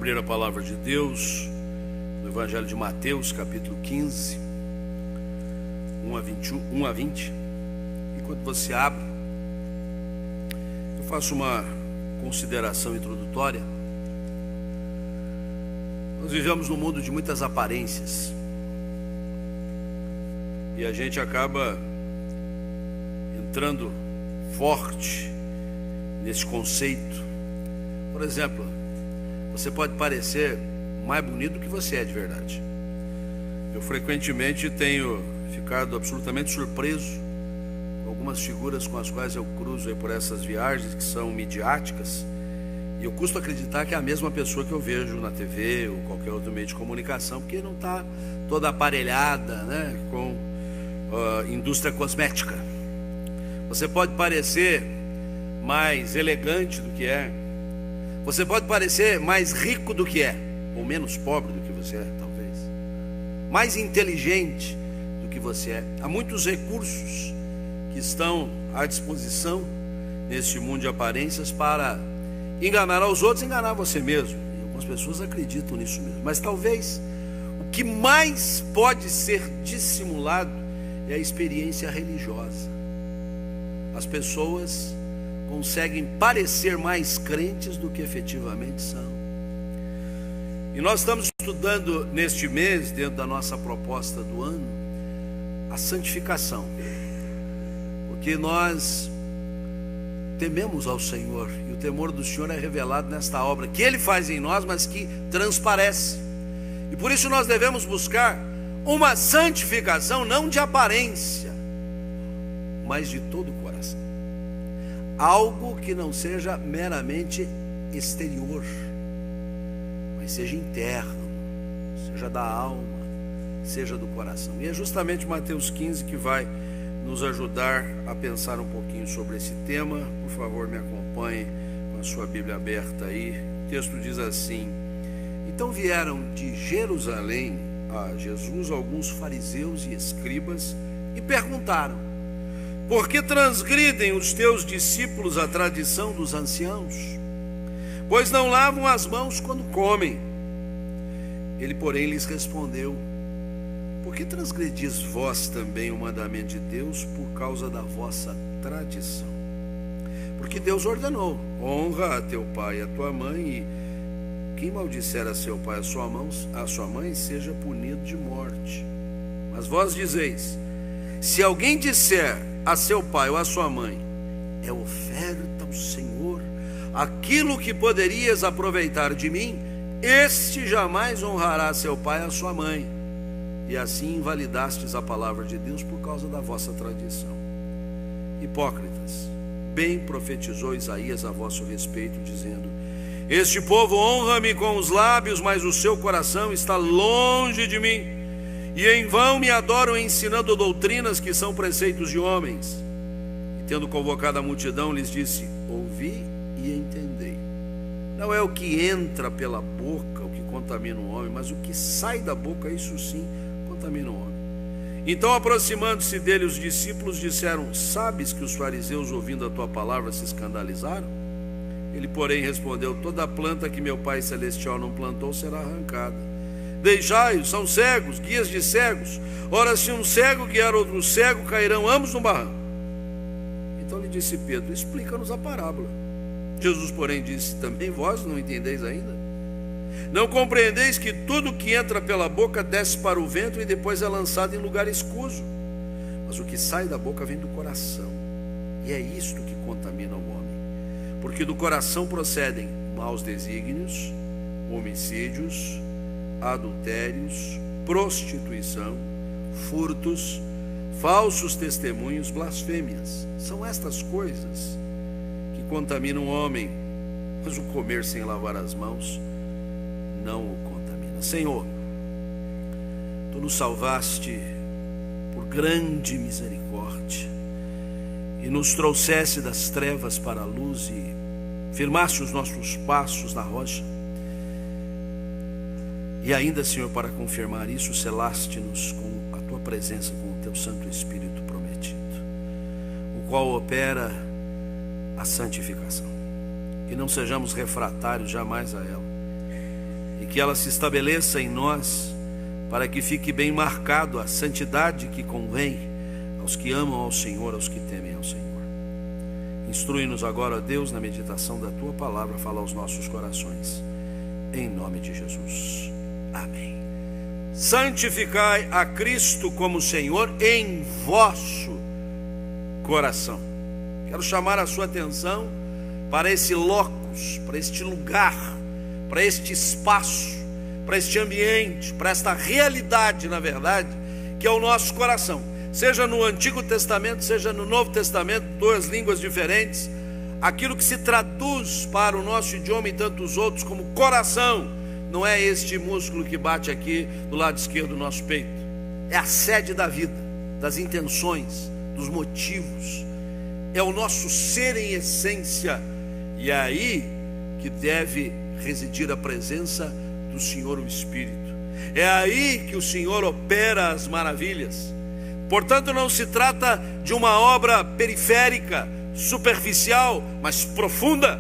abrir a palavra de Deus no Evangelho de Mateus, capítulo 15, 1 a 20. Enquanto você abre, eu faço uma consideração introdutória. Nós vivemos num mundo de muitas aparências e a gente acaba entrando forte nesse conceito. Por exemplo, você pode parecer mais bonito do que você é de verdade. Eu frequentemente tenho ficado absolutamente surpreso com algumas figuras com as quais eu cruzo aí por essas viagens que são midiáticas, e eu custo acreditar que é a mesma pessoa que eu vejo na TV ou qualquer outro meio de comunicação, porque não está toda aparelhada, né, com indústria cosmética. Você pode parecer mais elegante do que é, você pode parecer mais rico do que é, ou menos pobre do que você é, talvez, mais inteligente do que você é. Há muitos recursos que estão à disposição nesse mundo de aparências para enganar aos outros, enganar você mesmo. E algumas pessoas acreditam nisso mesmo. Mas talvez o que mais pode ser dissimulado é a experiência religiosa. As pessoas conseguem parecer mais crentes do que efetivamente são. E nós estamos estudando neste mês, dentro da nossa proposta do ano, a santificação, porque nós tememos ao Senhor, e o temor do Senhor é revelado nesta obra que Ele faz em nós, mas que transparece. E por isso nós devemos buscar uma santificação não de aparência, mas de todo o coração. Algo que não seja meramente exterior, mas seja interno, seja da alma, seja do coração. E é justamente Mateus 15 que vai nos ajudar a pensar um pouquinho sobre esse tema. Por favor, me acompanhe com a sua Bíblia aberta aí. O texto diz assim: então vieram de Jerusalém a Jesus alguns fariseus e escribas e perguntaram: por que transgridem os teus discípulos a tradição dos anciãos? Pois não lavam as mãos quando comem. Ele, porém, lhes respondeu: por que transgredis vós também o mandamento de Deus por causa da vossa tradição? Porque Deus ordenou: honra a teu pai e a tua mãe, e quem maldisser a seu pai e a sua mãe seja punido de morte. Mas vós dizeis: se alguém disser a seu pai ou a sua mãe, é oferta ao Senhor aquilo que poderias aproveitar de mim, este jamais honrará seu pai e a sua mãe. E assim invalidastes a palavra de Deus por causa da vossa tradição. Hipócritas, bem profetizou Isaías a vosso respeito, dizendo: este povo honra-me com os lábios, mas o seu coração está longe de mim, e em vão me adoram ensinando doutrinas que são preceitos de homens. E tendo convocado a multidão, lhes disse: ouvi e entendei. Não é o que entra pela boca o que contamina o homem, mas o que sai da boca, isso sim contamina o homem. Então, aproximando-se dele, os discípulos disseram: sabes que os fariseus, ouvindo a tua palavra, se escandalizaram? Ele, porém, respondeu: toda a planta que meu Pai Celestial não plantou será arrancada. Deixai-os, são cegos, guias de cegos. Ora, se um cego guiar outro cego, cairão ambos no barranco. Então lhe disse Pedro: explica-nos a parábola. Jesus, porém, disse: também vós não entendeis ainda? Não compreendeis que tudo que entra pela boca desce para o ventre e depois é lançado em lugar escuso? Mas o que sai da boca vem do coração, e é isto que contamina o homem. Porque do coração procedem maus desígnios, homicídios, adultérios, prostituição, furtos, falsos testemunhos, blasfêmias. São estas coisas que contaminam o homem, mas o comer sem lavar as mãos não o contamina. Senhor, Tu nos salvaste por grande misericórdia e nos trouxeste das trevas para a luz e firmaste os nossos passos na rocha. E ainda, Senhor, para confirmar isso, selaste-nos com a Tua presença, com o Teu Santo Espírito prometido, o qual opera a santificação. Que não sejamos refratários jamais a ela. e que ela se estabeleça em nós, para que fique bem marcado a santidade que convém aos que amam ao Senhor, aos que temem ao Senhor. Instrui-nos agora, Deus, na meditação da Tua palavra, fala aos nossos corações, em nome de Jesus, amém. Santificai a Cristo como Senhor em vosso coração. Quero chamar a sua atenção para esse locus, para este lugar, para este espaço, para este ambiente, para esta realidade, na verdade, que é o nosso coração. Seja no Antigo Testamento, seja no Novo Testamento, duas línguas diferentes, aquilo que se traduz para o nosso idioma e tantos outros como coração, não é este músculo que bate aqui do lado esquerdo do nosso peito, é a sede da vida, das intenções, dos motivos, é o nosso ser em essência, e é aí que deve residir a presença do Senhor, o Espírito. É aí que o Senhor opera as maravilhas. Portanto, não se trata de uma obra periférica, superficial, mas profunda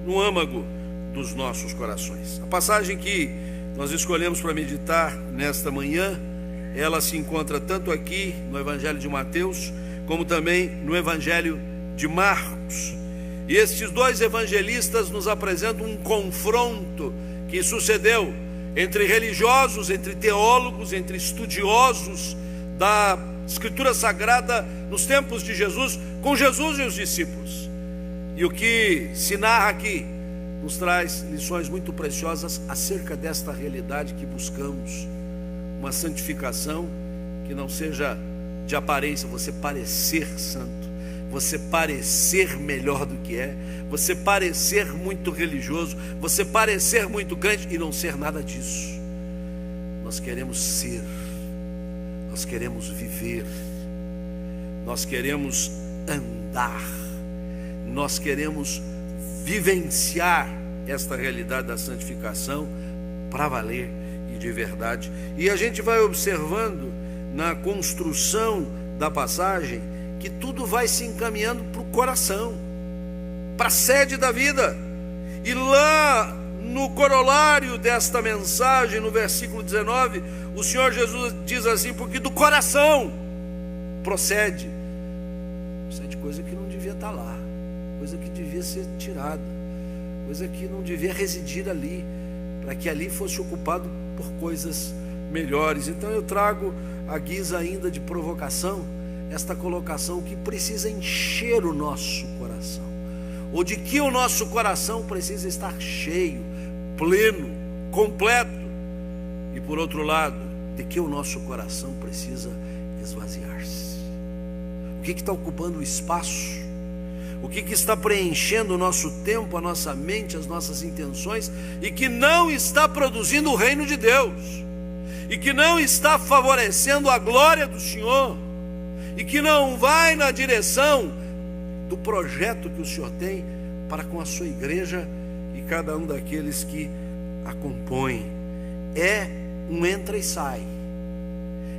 no âmago dos nossos corações. A passagem que nós escolhemos para meditar nesta manhã, ela se encontra tanto aqui no Evangelho de Mateus, como também no Evangelho de Marcos. E estes dois evangelistas nos apresentam um confronto que sucedeu entre religiosos, entre teólogos, entre estudiosos da Escritura Sagrada nos tempos de Jesus, com Jesus e os discípulos. E o que se narra aqui nos traz lições muito preciosas acerca desta realidade que buscamos, uma santificação que não seja de aparência, você parecer santo, você parecer melhor do que é, você parecer muito religioso, você parecer muito crente e não ser nada disso. Nós queremos ser, nós queremos viver, nós queremos andar, nós queremos vivenciar esta realidade da santificação para valer e de verdade. E a gente vai observando na construção da passagem que tudo vai se encaminhando para o coração, para a sede da vida. E lá no corolário desta mensagem, no versículo 19, o Senhor Jesus diz assim: porque do coração procede coisa que não devia estar lá, coisa que devia ser tirada, coisa que não devia residir ali, para que ali fosse ocupado por coisas melhores. Então eu trago à guisa ainda de provocação esta colocação que precisa encher o nosso coração, ou de que o nosso coração precisa estar cheio, pleno, completo, e por outro lado, de que o nosso coração precisa esvaziar-se. O que está ocupando o espaço? O que está preenchendo o nosso tempo, a nossa mente, as nossas intenções, e que não está produzindo o reino de Deus, e que não está favorecendo a glória do Senhor, e que não vai na direção do projeto que o Senhor tem para com a sua igreja e cada um daqueles que a compõem. É um entra e sai,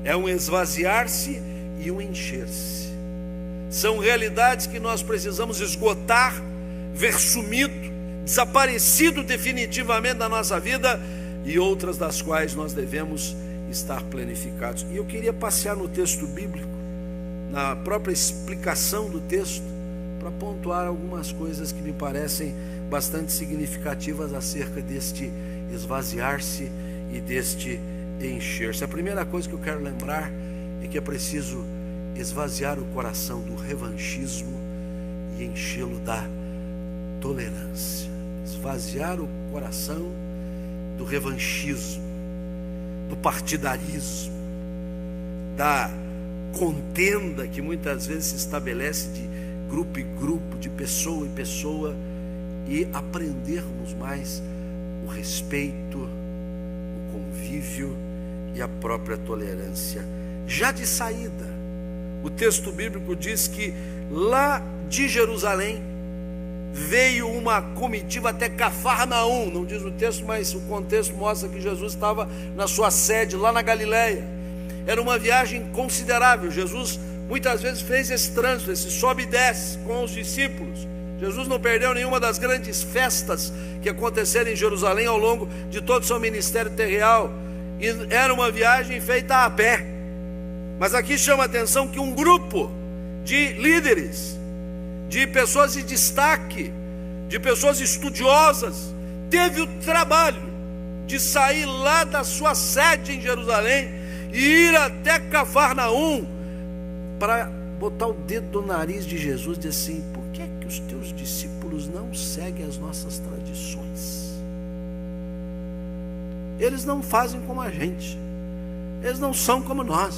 é um esvaziar-se e um encher-se. São realidades que nós precisamos esgotar, ver sumido, desaparecido definitivamente da nossa vida, e outras das quais nós devemos estar planificados. E eu queria passear no texto bíblico, na própria explicação do texto, para pontuar algumas coisas que me parecem bastante significativas acerca deste esvaziar-se e deste encher-se. A primeira coisa que eu quero lembrar é que é preciso esvaziar o coração do revanchismo e enchê-lo da tolerância. Esvaziar o coração do revanchismo, do partidarismo, da contenda que muitas vezes se estabelece de grupo em grupo, de pessoa em pessoa, e aprendermos mais o respeito, o convívio e a própria tolerância. Já de saída, o texto bíblico diz que lá de Jerusalém veio uma comitiva até Cafarnaum. Não diz o texto, mas o contexto mostra que Jesus estava na sua sede lá na Galileia. Era uma viagem considerável. Jesus muitas vezes fez esse trânsito, esse sobe e desce com os discípulos. Jesus não perdeu nenhuma das grandes festas que aconteceram em Jerusalém ao longo de todo o seu ministério terrenal. E era uma viagem feita a pé. Mas aqui chama a atenção que um grupo de líderes, de pessoas de destaque, de pessoas estudiosas, teve o trabalho de sair lá da sua sede em Jerusalém e ir até Cafarnaum para botar o dedo no nariz de Jesus e dizer assim: por que é que os teus discípulos não seguem as nossas tradições? Eles não fazem como a gente, eles não são como nós,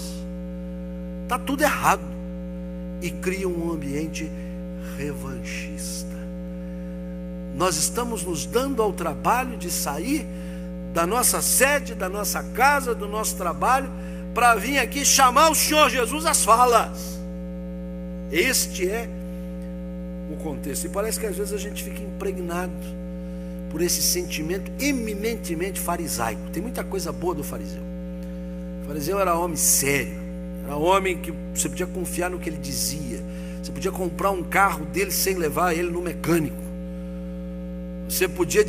está tudo errado. E criam um ambiente revanchista. Nós estamos nos dando ao trabalho de sair da nossa sede, da nossa casa, do nosso trabalho, para vir aqui chamar o Senhor Jesus às falas. Este é o contexto. E parece que às vezes a gente fica impregnado por esse sentimento eminentemente farisaico. Tem muita coisa boa do fariseu. O fariseu era homem sério, era homem que você podia confiar no que ele dizia. Você podia comprar um carro dele sem levar ele no mecânico. Você podia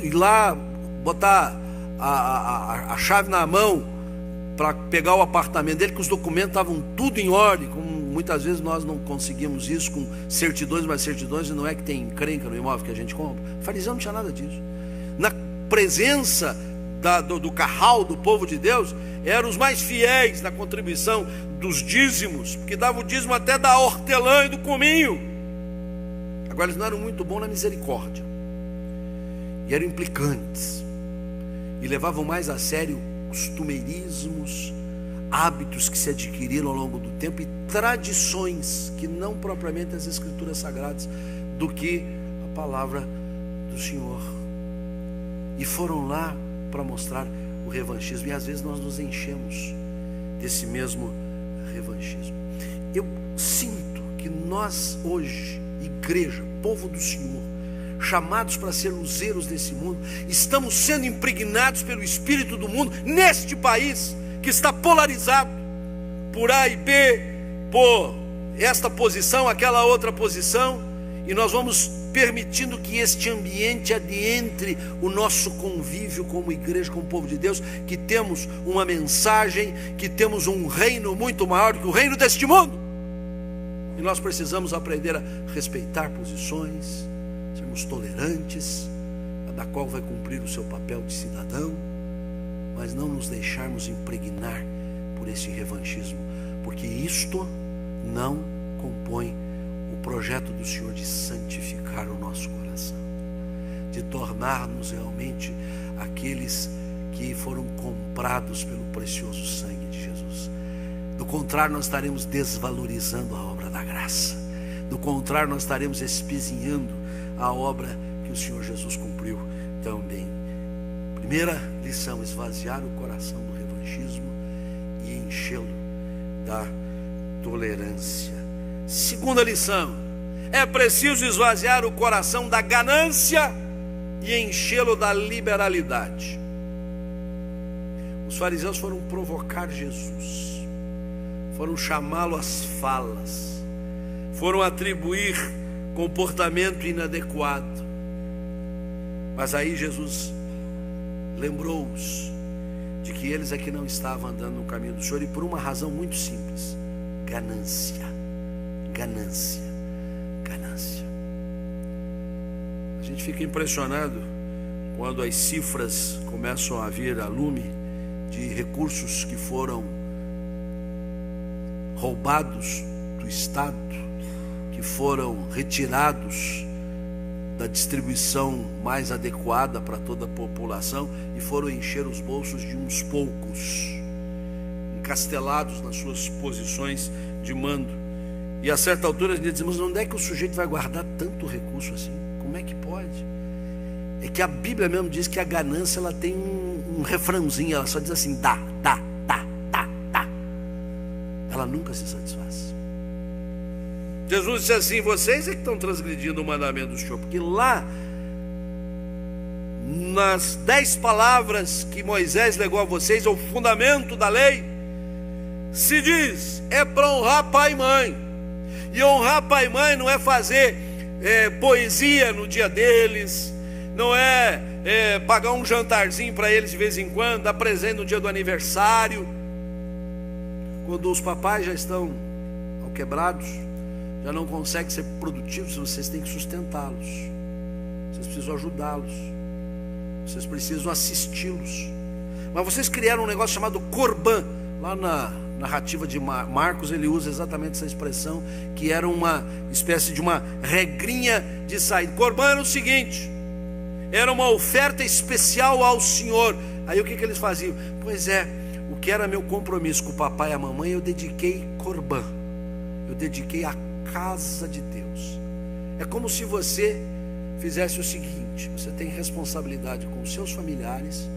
ir lá, botar a chave na mão para pegar o apartamento dele, que os documentos estavam tudo em ordem. Como muitas vezes nós não conseguimos isso com certidões, mas certidões, e não é que tem encrenca no imóvel que a gente compra. O fariseu não tinha nada disso. Na presença do carral do povo de Deus, eram os mais fiéis na contribuição dos dízimos, porque dava o dízimo até da hortelã e do cominho. Agora eles não eram muito bons na misericórdia, e eram implicantes, e levavam mais a sério costumeirismos, hábitos que se adquiriram ao longo do tempo, e tradições que não propriamente as escrituras sagradas, do que a palavra do Senhor. E foram lá para mostrar o revanchismo, e às vezes nós nos enchemos desse mesmo revanchismo. Eu sinto que nós hoje, igreja, povo do Senhor, chamados para ser luzeiros desse mundo, estamos sendo impregnados pelo espírito do mundo neste país que está polarizado por A e B, por esta posição, aquela outra posição, e nós vamos permitindo que este ambiente adentre o nosso convívio como igreja, como povo de Deus, que temos uma mensagem, que temos um reino muito maior do que o reino deste mundo, e nós precisamos aprender a respeitar posições, sermos tolerantes, cada qual vai cumprir o seu papel de cidadão, mas não nos deixarmos impregnar por esse revanchismo, porque isto não compõe o projeto do Senhor de santificar o nosso coração, de tornar-nos realmente aqueles que foram comprados pelo precioso sangue de Jesus. Do contrário, nós estaremos desvalorizando a obra da graça. Do contrário, nós estaremos espezinhando a obra que o Senhor Jesus cumpriu também. Primeira lição: esvaziar o coração do revanchismo e enchê-lo da tolerância. Segunda lição: é preciso esvaziar o coração da ganância e enchê-lo da liberalidade. Os fariseus foram provocar Jesus, foram chamá-lo às falas, foram atribuir comportamento inadequado. Mas aí Jesus lembrou-os de que eles aqui não estavam andando no caminho do Senhor, e por uma razão muito simples: ganância, ganância, ganância. A gente fica impressionado quando as cifras começam a vir a lume de recursos que foram roubados do Estado, que foram retirados da distribuição mais adequada para toda a população e foram encher os bolsos de uns poucos, encastelados nas suas posições de mando. E a certa altura a gente diz: mas onde é que o sujeito vai guardar tanto recurso assim? Como é que pode? É que a Bíblia mesmo diz que a ganância, ela tem um refrãozinho, ela só diz assim: dá, dá, dá, dá, dá. Ela nunca se satisfaz. Jesus disse assim: vocês é que estão transgredindo o mandamento do Senhor, porque lá nas 10 palavras que Moisés legou a vocês, é o fundamento da lei, se diz, é para honrar pai e mãe. E honrar pai e mãe não é fazer poesia no dia deles, não é pagar um jantarzinho para eles de vez em quando, dar presente no dia do aniversário. Quando os papais já estão quebrados, já não conseguem ser produtivos, vocês têm que sustentá-los, vocês precisam ajudá-los, vocês precisam assisti-los. Mas vocês criaram um negócio chamado Corban. Lá na narrativa de Marcos, ele usa exatamente essa expressão, que era uma espécie de uma regrinha de saída. Corban era o seguinte: era uma oferta especial ao Senhor. Aí o que eles faziam? Pois é, o que era meu compromisso com o papai e a mamãe, eu dediquei Corban, eu dediquei à casa de Deus. É como se você fizesse o seguinte: você tem responsabilidade com os seus familiares,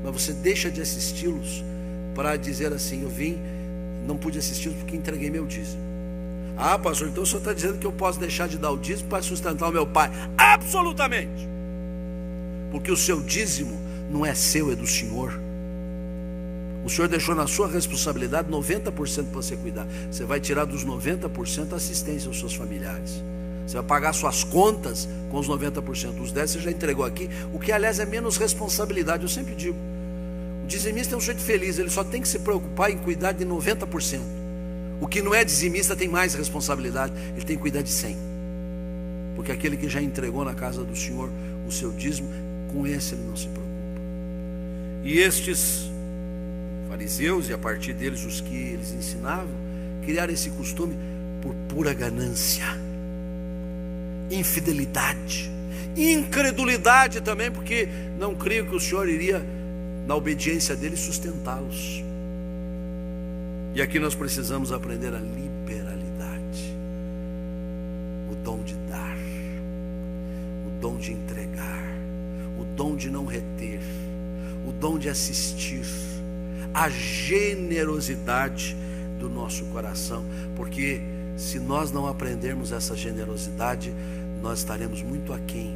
mas você deixa de assisti-los para dizer assim: eu vim, não pude assisti-los porque entreguei meu dízimo. Ah, pastor, então o senhor está dizendo que eu posso deixar de dar o dízimo para sustentar o meu pai? Absolutamente. Porque o seu dízimo não é seu, é do Senhor. O Senhor deixou na sua responsabilidade 90% para você cuidar. Você vai tirar dos 90% a assistência aos seus familiares. Você vai pagar suas contas com os 90%. Os 10% você já entregou aqui, o que aliás é menos responsabilidade. Eu sempre digo, o dizimista é um sujeito feliz, ele só tem que se preocupar em cuidar de 90%. O que não é dizimista tem mais responsabilidade, ele tem que cuidar de 100%. Porque aquele que já entregou na casa do Senhor o seu dízimo, com esse ele não se preocupa. E estes fariseus, e a partir deles os que eles ensinavam, criaram esse costume por pura ganância, infidelidade, incredulidade também, porque não criam que o Senhor iria, na obediência deles, sustentá-los. E aqui nós precisamos aprender a liberalidade, o dom de dar, o dom de entregar, o dom de não reter, o dom de assistir, a generosidade do nosso coração, porque se nós não aprendermos essa generosidade, nós estaremos muito aquém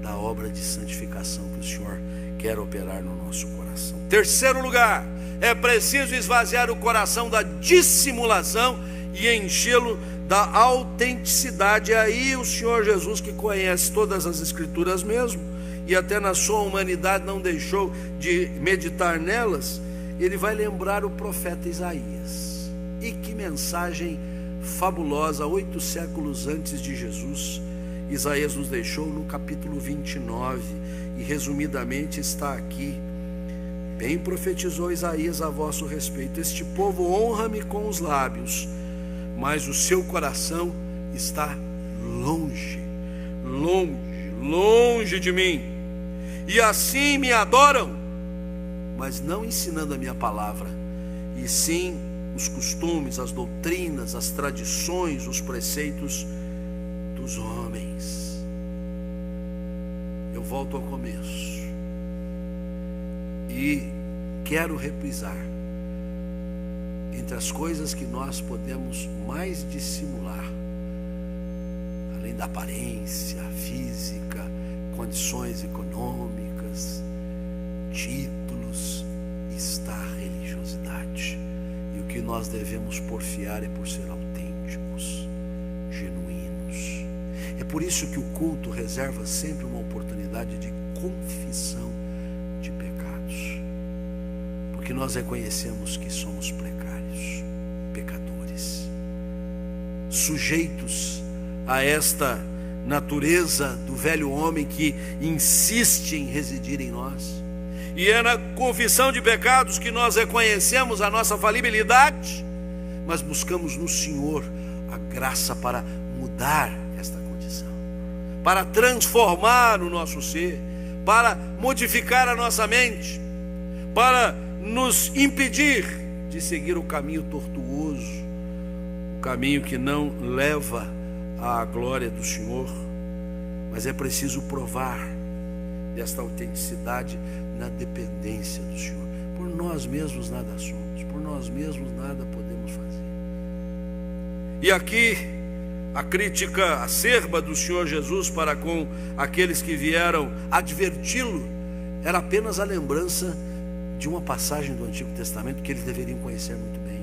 da obra de santificação que o Senhor quer operar no nosso coração. Terceiro lugar, é preciso esvaziar o coração da dissimulação e enchê-lo da autenticidade. E aí o Senhor Jesus, que conhece todas as Escrituras mesmo, e até na sua humanidade não deixou de meditar nelas, ele vai lembrar o profeta Isaías. E que mensagem fabulosa! 8 séculos antes de Jesus, Isaías nos deixou no capítulo 29, e resumidamente está aqui: bem profetizou Isaías a vosso respeito, este povo honra-me com os lábios, mas o seu coração está longe, longe, longe de mim, e assim me adoram, mas não ensinando a minha palavra, e sim os costumes, as doutrinas, as tradições, os preceitos dos homens. Eu volto ao começo e quero reprisar: entre as coisas que nós podemos mais dissimular, além da aparência física, condições econômicas, títulos, está a religiosidade. E o que nós devemos porfiar é por ser autênticos, genuínos. É por isso que o culto reserva sempre uma oportunidade de confissão de pecados, porque nós reconhecemos que somos precários, pecadores, sujeitos a esta natureza do velho homem que insiste em residir em nós. E é na confissão de pecados que nós reconhecemos a nossa falibilidade, mas buscamos no Senhor a graça para mudar esta condição, para transformar o nosso ser, para modificar a nossa mente, para nos impedir de seguir o caminho tortuoso, o caminho que não leva à glória do Senhor. Mas é preciso provar desta autenticidade na dependência do Senhor. Por nós mesmos nada somos, por nós mesmos nada podemos fazer. E aqui a crítica acerba do Senhor Jesus para com aqueles que vieram adverti-lo era apenas a lembrança de uma passagem do Antigo Testamento que eles deveriam conhecer muito bem.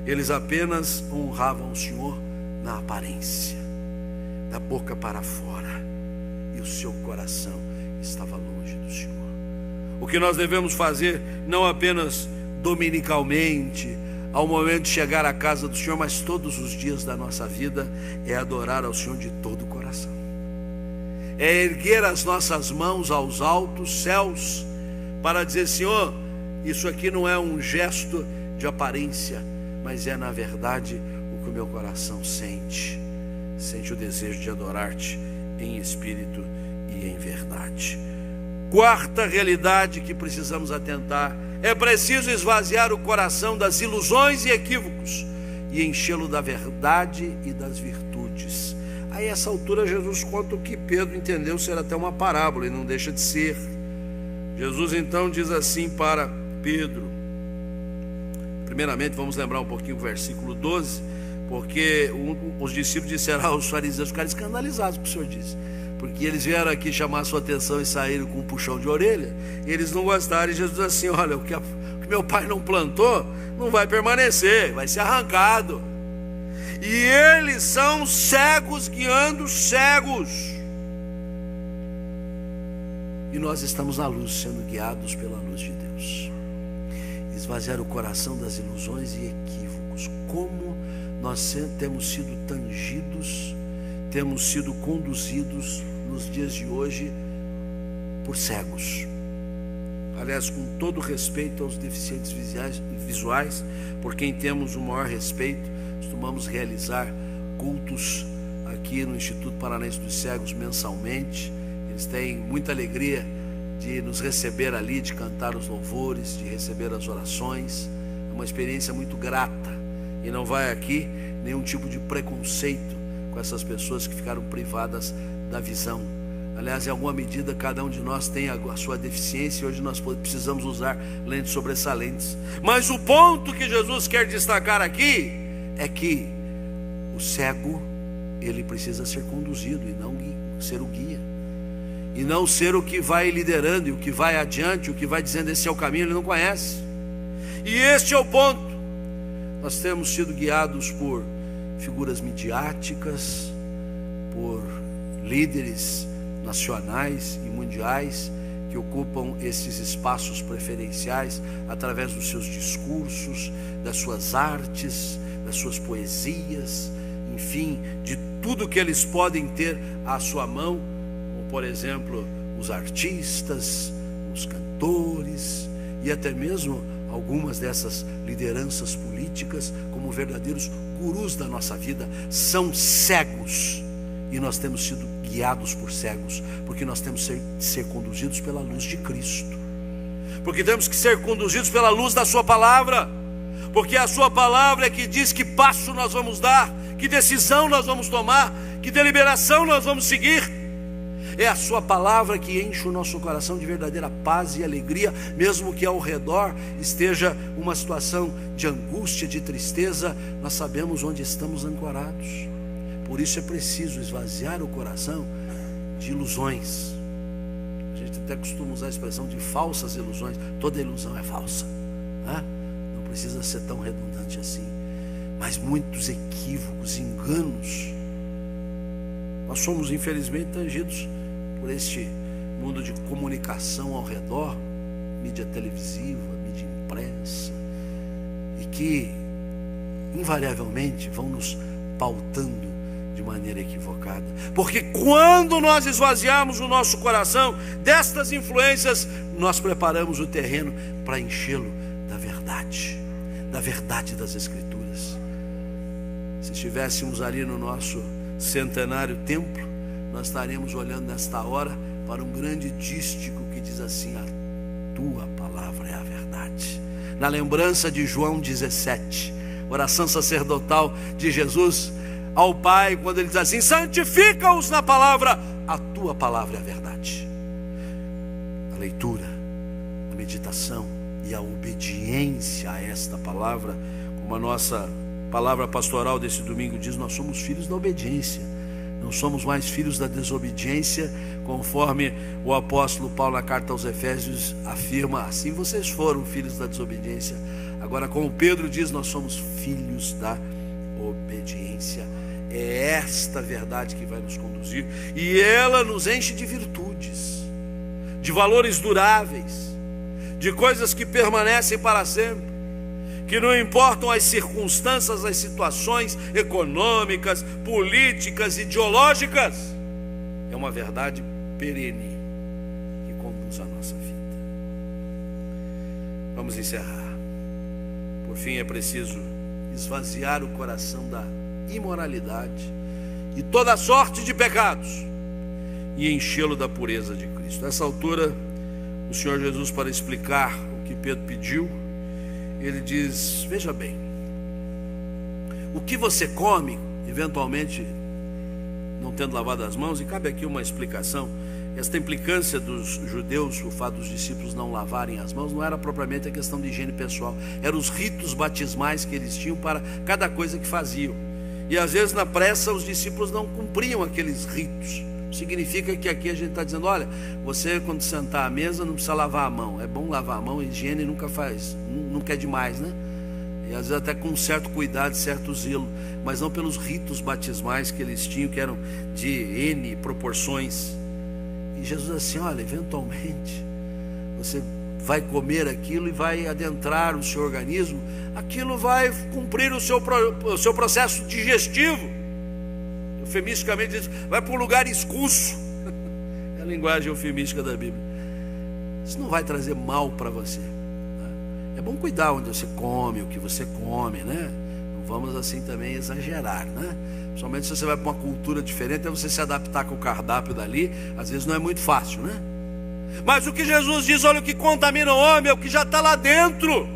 Eles apenas honravam o Senhor na aparência, da boca para fora, e o seu coração estava longe do Senhor. O que nós devemos fazer, não apenas dominicalmente, ao momento de chegar à casa do Senhor, mas todos os dias da nossa vida, é adorar ao Senhor de todo o coração, é erguer as nossas mãos aos altos céus, para dizer: Senhor, isso aqui não é um gesto de aparência, mas é na verdade o que o meu coração sente o desejo de adorar-te em espírito e em verdade. Quarta realidade que precisamos atentar: é preciso esvaziar o coração das ilusões e equívocos e enchê-lo da verdade e das virtudes. Aí, a essa altura, Jesus conta o que Pedro entendeu ser até uma parábola, e não deixa de ser. Jesus então diz assim para Pedro. Primeiramente, vamos lembrar um pouquinho o versículo 12, porque os discípulos disseram aos fariseus, ficaram escandalizados com o que o Senhor disse, porque eles vieram aqui chamar a sua atenção e saíram com um puxão de orelha, e eles não gostaram. E Jesus diz assim: olha, o que meu pai não plantou não vai permanecer, vai ser arrancado. E eles são cegos guiando cegos, e nós estamos na luz, sendo guiados pela luz de Deus. Esvaziar o coração das ilusões e equívocos. Como nós temos sido tangidos, temos sido conduzidos nos dias de hoje por cegos. Aliás, com todo respeito aos deficientes visuais, por quem temos o maior respeito, costumamos realizar cultos aqui no Instituto Paranaense dos Cegos mensalmente. Eles têm muita alegria de nos receber ali, de cantar os louvores, de receber as orações. É uma experiência muito grata, e não vai aqui nenhum tipo de preconceito com essas pessoas que ficaram privadas da visão. Aliás, em alguma medida, cada um de nós tem a sua deficiência, e hoje nós precisamos usar lentes sobressalentes. Mas o ponto que Jesus quer destacar aqui é que o cego, ele precisa ser conduzido, e não ser o guia, e não ser o que vai liderando, e o que vai adiante, o que vai dizendo esse é o caminho. Ele não conhece. E este é o ponto. Nós temos sido guiados por figuras midiáticas, por líderes nacionais e mundiais que ocupam esses espaços preferenciais através dos seus discursos, das suas artes, das suas poesias, enfim, de tudo que eles podem ter à sua mão, como por exemplo os artistas, os cantores e até mesmo algumas dessas lideranças políticas, como verdadeiros gurus da nossa vida, são cegos. E nós temos sido guiados por cegos, porque nós temos que ser conduzidos pela luz de Cristo, porque temos que ser conduzidos pela luz da sua palavra, porque a sua palavra é que diz que passo nós vamos dar, que decisão nós vamos tomar, que deliberação nós vamos seguir. É a sua palavra que enche o nosso coração de verdadeira paz e alegria, mesmo que ao redor esteja uma situação de angústia, de tristeza, nós sabemos onde estamos ancorados. Por isso é preciso esvaziar o coração de ilusões. A gente até costuma usar a expressão de falsas ilusões. Toda ilusão é falsa, né? Não precisa ser tão redundante assim. Mas muitos equívocos, enganos. Nós somos infelizmente tangidos por este mundo de comunicação ao redor, mídia televisiva, mídia impressa, e que invariavelmente vão nos pautando de maneira equivocada. Porque quando nós esvaziarmos o nosso coração destas influências, nós preparamos o terreno para enchê-lo da verdade das Escrituras. Se estivéssemos ali no nosso centenário templo, nós estaríamos olhando nesta hora para um grande dístico que diz assim: a tua palavra é a verdade. Na lembrança de João 17, oração sacerdotal de Jesus ao Pai, quando ele diz assim: santifica-os na palavra, a tua palavra é a verdade. A leitura, a meditação e a obediência a esta palavra, como a nossa palavra pastoral desse domingo diz, nós somos filhos da obediência, não somos mais filhos da desobediência, conforme o apóstolo Paulo na carta aos Efésios afirma: assim vocês foram filhos da desobediência. Agora, como Pedro diz, nós somos filhos da obediência. É esta verdade que vai nos conduzir, e ela nos enche de virtudes, de valores duráveis, de coisas que permanecem para sempre, que não importam as circunstâncias, as situações econômicas, políticas, ideológicas. É uma verdade perene que conduz a nossa vida. Vamos encerrar. Por fim, é preciso esvaziar o coração da imoralidade e toda sorte de pecados e enchê-lo da pureza de Cristo. Nessa altura, o Senhor Jesus, para explicar o que Pedro pediu, ele diz: veja bem, o que você come, eventualmente não tendo lavado as mãos, e cabe aqui uma explicação. Esta implicância dos judeus, o fato dos discípulos não lavarem as mãos, não era propriamente a questão de higiene pessoal, eram os ritos batismais que eles tinham para cada coisa que faziam. E às vezes na pressa os discípulos não cumpriam aqueles ritos. Significa que aqui a gente está dizendo: olha, você quando sentar à mesa não precisa lavar a mão. É bom lavar a mão, higiene nunca é demais, né? E às vezes até com um certo cuidado, certo zelo, mas não pelos ritos batismais que eles tinham, que eram de N proporções. E Jesus assim: olha, eventualmente você vai comer aquilo e vai adentrar o seu organismo, aquilo vai cumprir o seu processo digestivo. Eufemisticamente diz: vai para um lugar escuso. É a linguagem eufemística da Bíblia. Isso não vai trazer mal para você. É bom cuidar onde você come, o que você come, né? Não vamos assim também exagerar, né? Principalmente se você vai para uma cultura diferente, é você se adaptar com o cardápio dali, às vezes não é muito fácil, né? Mas o que Jesus diz: olha, o que contamina o homem é o que já está lá dentro,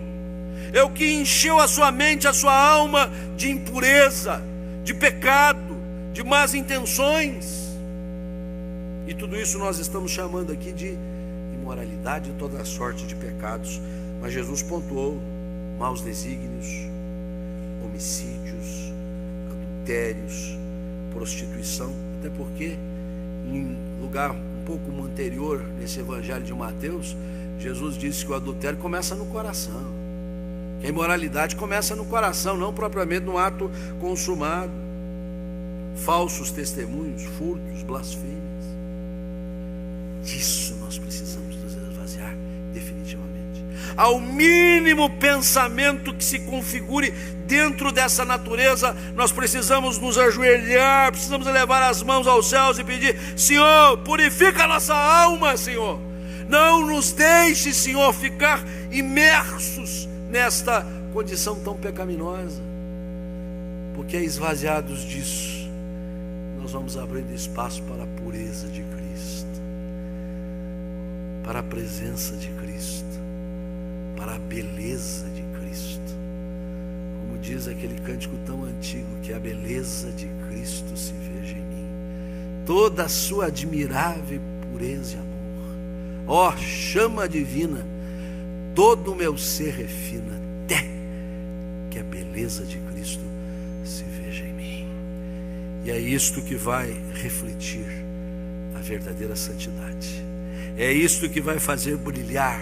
é o que encheu a sua mente, a sua alma de impureza, de pecado, de más intenções. E tudo isso nós estamos chamando aqui de imoralidade e toda sorte de pecados. Mas Jesus pontuou maus desígnios, homicídios, adultérios, prostituição, até porque em lugar um pouco anterior, nesse evangelho de Mateus, Jesus disse que o adultério começa no coração, que a imoralidade começa no coração, não propriamente no ato consumado. Falsos testemunhos, furtos, blasfêmias, disso nós precisamos nos esvaziar definitivamente. Ao mínimo pensamento que se configure dentro dessa natureza, nós precisamos nos ajoelhar, precisamos elevar as mãos aos céus e pedir: Senhor, purifica a nossa alma, Senhor. Não nos deixe, Senhor, ficar imersos nesta condição tão pecaminosa, porque esvaziados disso, nós vamos abrindo espaço para a pureza de Cristo, para a presença de Cristo, para a beleza de Cristo. Como diz aquele cântico tão antigo, que a beleza de Cristo se veja em mim, toda a sua admirável pureza e amor. Ó, chama divina, todo o meu ser refina, até que a beleza de Cristo se veja em mim. E é isto que vai refletir a verdadeira santidade. É isto que vai fazer brilhar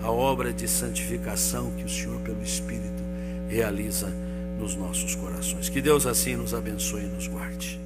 a obra de santificação que o Senhor, pelo Espírito, realiza nos nossos corações. Que Deus assim nos abençoe e nos guarde.